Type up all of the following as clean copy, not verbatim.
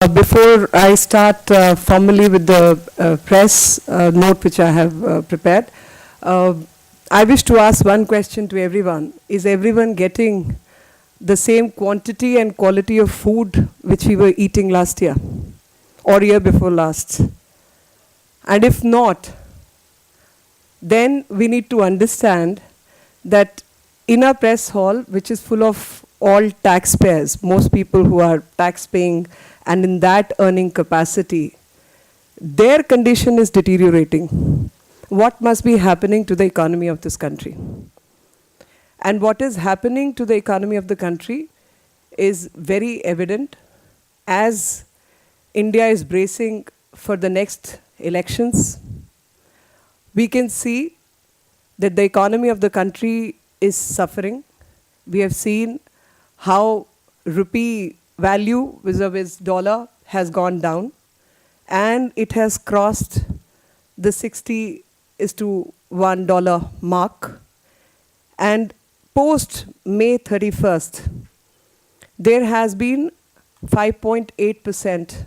Before I start formally with the press note which I have prepared, uh, I wish to ask one question to everyone. Is everyone getting the same quantity and quality of food which we were eating last year or year before last? And if not, then we need to understand that in a press hall, which is full of all taxpayers, most people who are tax paying and in that earning capacity, their condition is deteriorating. What must be happening to the economy of this country? And what is happening to the economy of the country is very evident as India is bracing for the next elections. We can see that the economy of the country is suffering. We have seen how rupee value vis-a-vis dollar has gone down, and it has crossed the 60:1 dollar mark. And post May 31st, there has been 5.8%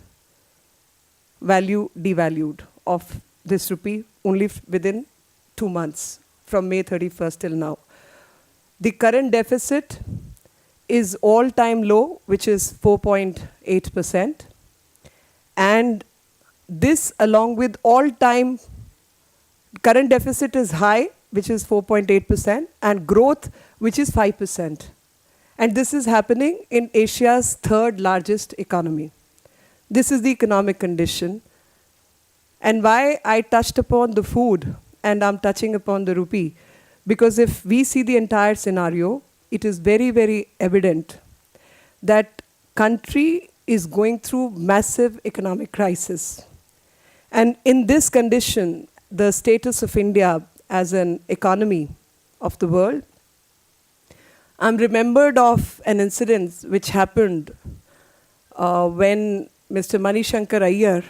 value devalued of this rupee only within 2 months, from May 31st till now. The current deficit is all-time low, which is 4.8%. And this, along with all-time current deficit is high, which is 4.8%, and growth, which is 5%. And this is happening in Asia's third largest economy. This is the economic condition. And why I touched upon the food and I'm touching upon the rupee, because if we see the entire scenario, it is very, very evident that country is going through massive economic crisis. And in this condition, the status of India as an economy of the world, I'm remembered of an incident which happened when Mr. Mani Shankar Iyer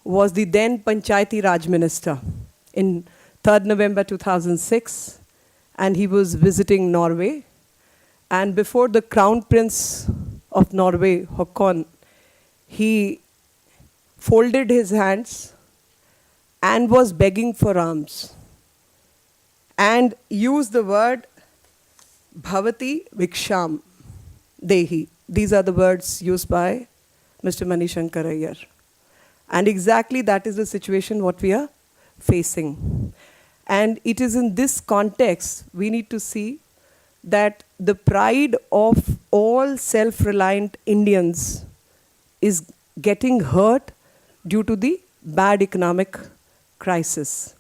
was the then Panchayati Raj Minister in 3rd November 2006, and he was visiting Norway. And before the Crown Prince of Norway, Håkon, he folded his hands and was begging for alms and used the word Bhavati Viksham Dehi. These are the words used by Mr. Mani Shankar Iyer. And exactly that is the situation what we are facing. And it is in this context we need to see that the pride of all self-reliant Indians is getting hurt due to the bad economic crisis.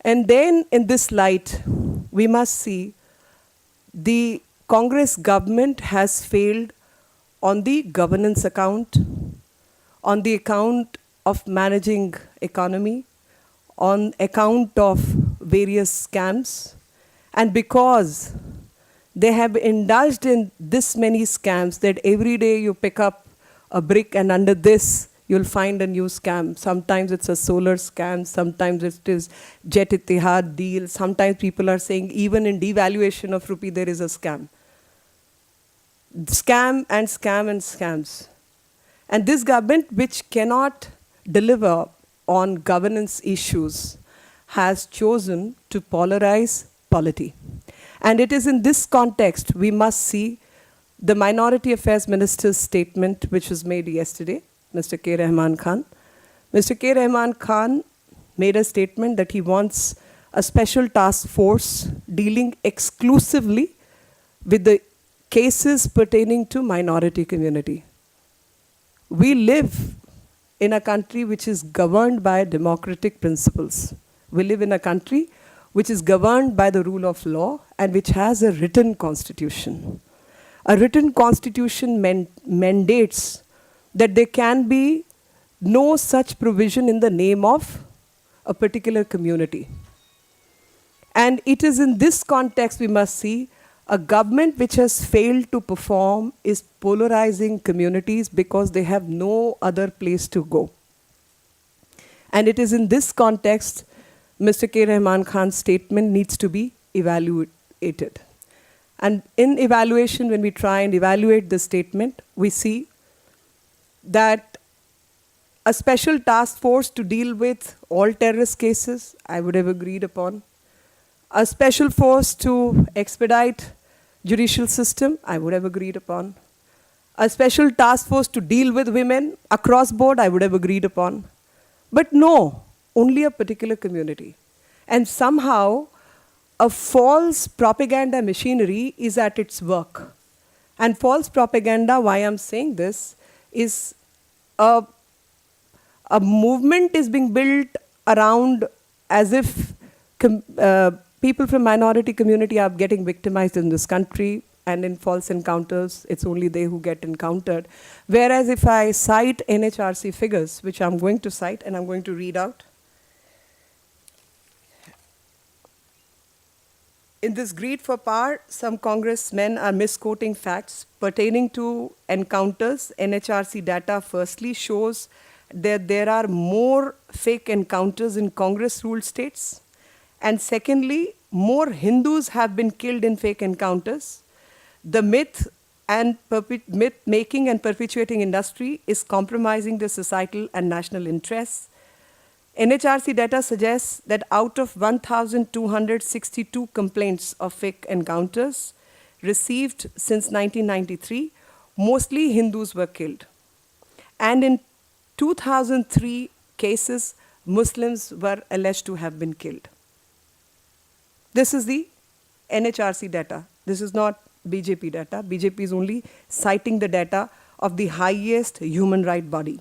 And then in this light, we must see the Congress government has failed on the governance account, on the account of managing economy, on account of various scams. And because they have indulged in this many scams that every day you pick up a brick and under this you'll find a new scam. Sometimes it's a solar scam, sometimes it is Jet Ittihad deal, sometimes people are saying even in devaluation of rupee there is a scam. Scam and scam and scams. And this government, which cannot deliver on governance issues, has chosen to polarize polity. And it is in this context we must see the Minority Affairs Minister's statement which was made yesterday, Mr. K. Rahman Khan. Mr. K. Rahman Khan made a statement that he wants a special task force dealing exclusively with the cases pertaining to minority community. We live in a country which is governed by democratic principles. We live in a country which is governed by the rule of law and which has a written constitution. A written constitution mandates that there can be no such provision in the name of a particular community. And it is in this context we must see a government which has failed to perform is polarizing communities because they have no other place to go. And it is in this context Mr. K. Rahman Khan's statement needs to be evaluated. And in evaluation, when we try and evaluate the statement, we see that a special task force to deal with all terrorist cases, I would have agreed upon. A special force to expedite judicial system, I would have agreed upon. A special task force to deal with women across board, I would have agreed upon. But no, only a particular community. And somehow, a false propaganda machinery is at its work. And false propaganda, why I'm saying this, is a movement is being built around as if people from minority community are getting victimized in this country, and in false encounters, it's only they who get encountered. Whereas if I cite NHRC figures, which I'm going to cite and I'm going to read out. In this greed for power, some congressmen are misquoting facts pertaining to encounters. NHRC data firstly shows that there are more fake encounters in Congress-ruled states. And secondly, more Hindus have been killed in fake encounters. The myth-making and perpetuating industry is compromising the societal and national interests. NHRC data suggests that out of 1,262 complaints of fake encounters received since 1993, mostly Hindus were killed. And in 2003 cases, Muslims were alleged to have been killed. This is the NHRC data. This is not BJP data. BJP is only citing the data of the highest human rights body.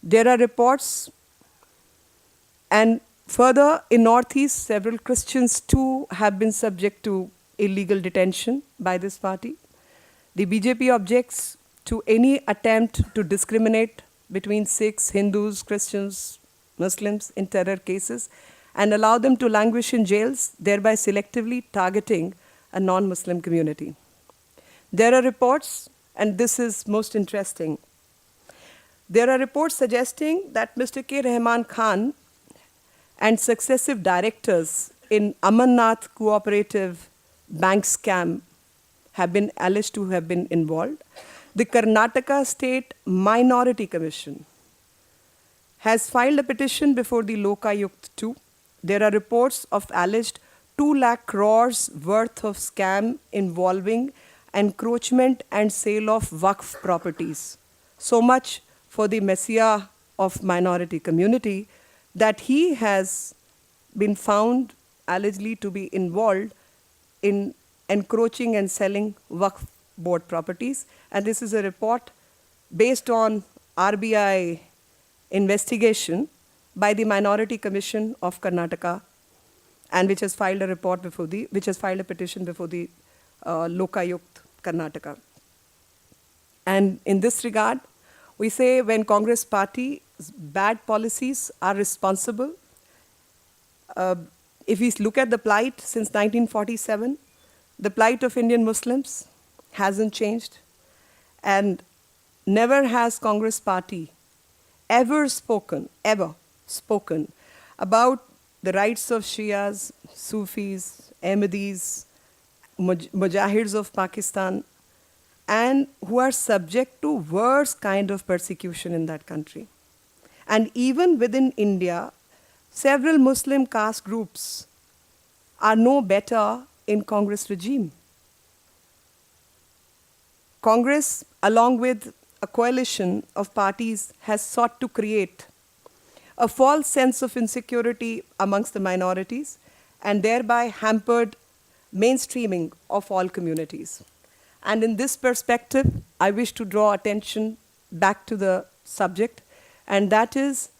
There are reports, and further in Northeast, several Christians too have been subject to illegal detention by this party. The BJP objects to any attempt to discriminate between Sikhs, Hindus, Christians, Muslims in terror cases and allow them to languish in jails, thereby selectively targeting a non-Muslim community. There are reports, and this is most interesting, there are reports suggesting that Mr. K. Rahman Khan and successive directors in Amarnath Cooperative Bank scam have been alleged to have been involved. The Karnataka State Minority Commission has filed a petition before the Lokayukt 2. There are reports of alleged 2 lakh crores worth of scam involving encroachment and sale of Waqf properties. So much for the messiah of minority community, that he has been found allegedly to be involved in encroaching and selling Waqf board properties. And this is a report based on RBI investigation by the Minority Commission of Karnataka, and which has filed a report before the, which has filed a petition before the Lokayukt Karnataka. And in this regard, we say when Congress party's bad policies are responsible, if we look at the plight since 1947, the plight of Indian Muslims hasn't changed, and never has Congress party ever spoken about the rights of Shias, Sufis, Ahmadis, Mujahids of Pakistan, and who are subject to worse kind of persecution in that country. And even within India, several Muslim caste groups are no better in Congress regime. Congress, along with a coalition of parties, has sought to create a false sense of insecurity amongst the minorities and thereby hampered mainstreaming of all communities. And in this perspective, I wish to draw attention back to the subject, and that is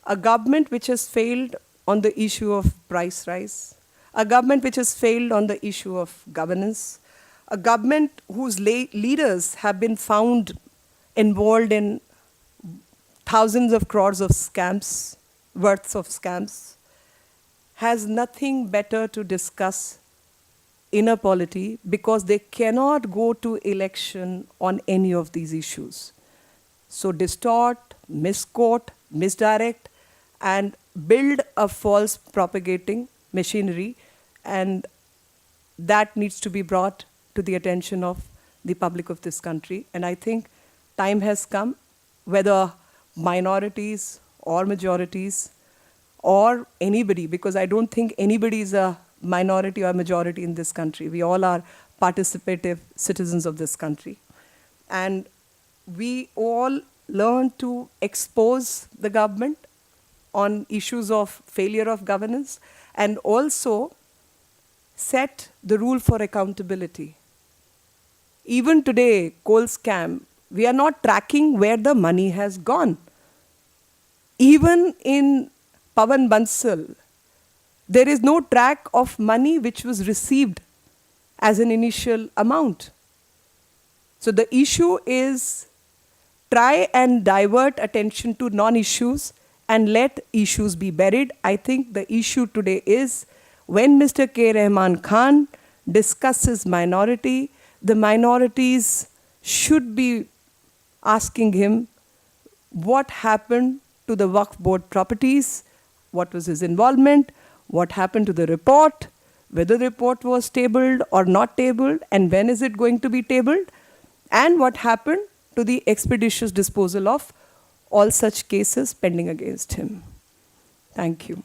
a government which has failed on the issue of price rise, a government which has failed on the issue of governance, a government whose leaders have been found involved in thousands of crores of scams, worths of scams, has nothing better to discuss inner polity because they cannot go to election on any of these issues. So distort, misquote, misdirect, and build a false propagating machinery, and that needs to be brought to the attention of the public of this country. And I think time has come whether minorities or majorities or anybody, because I don't think anybody is a minority or majority in this country. We all are participative citizens of this country. And we all learn to expose the government on issues of failure of governance and also set the rule for accountability. Even today, coal scam, we are not tracking where the money has gone. Even in Pavan Bansal, there is no track of money which was received as an initial amount. So the issue is try and divert attention to non-issues and let issues be buried. I think the issue today is when Mr. K. Rahman Khan discusses minority, the minorities should be asking him what happened to the Waqf board properties, what was his involvement, what happened to the report, whether the report was tabled or not tabled, and when is it going to be tabled, and what happened to the expeditious disposal of all such cases pending against him. Thank you.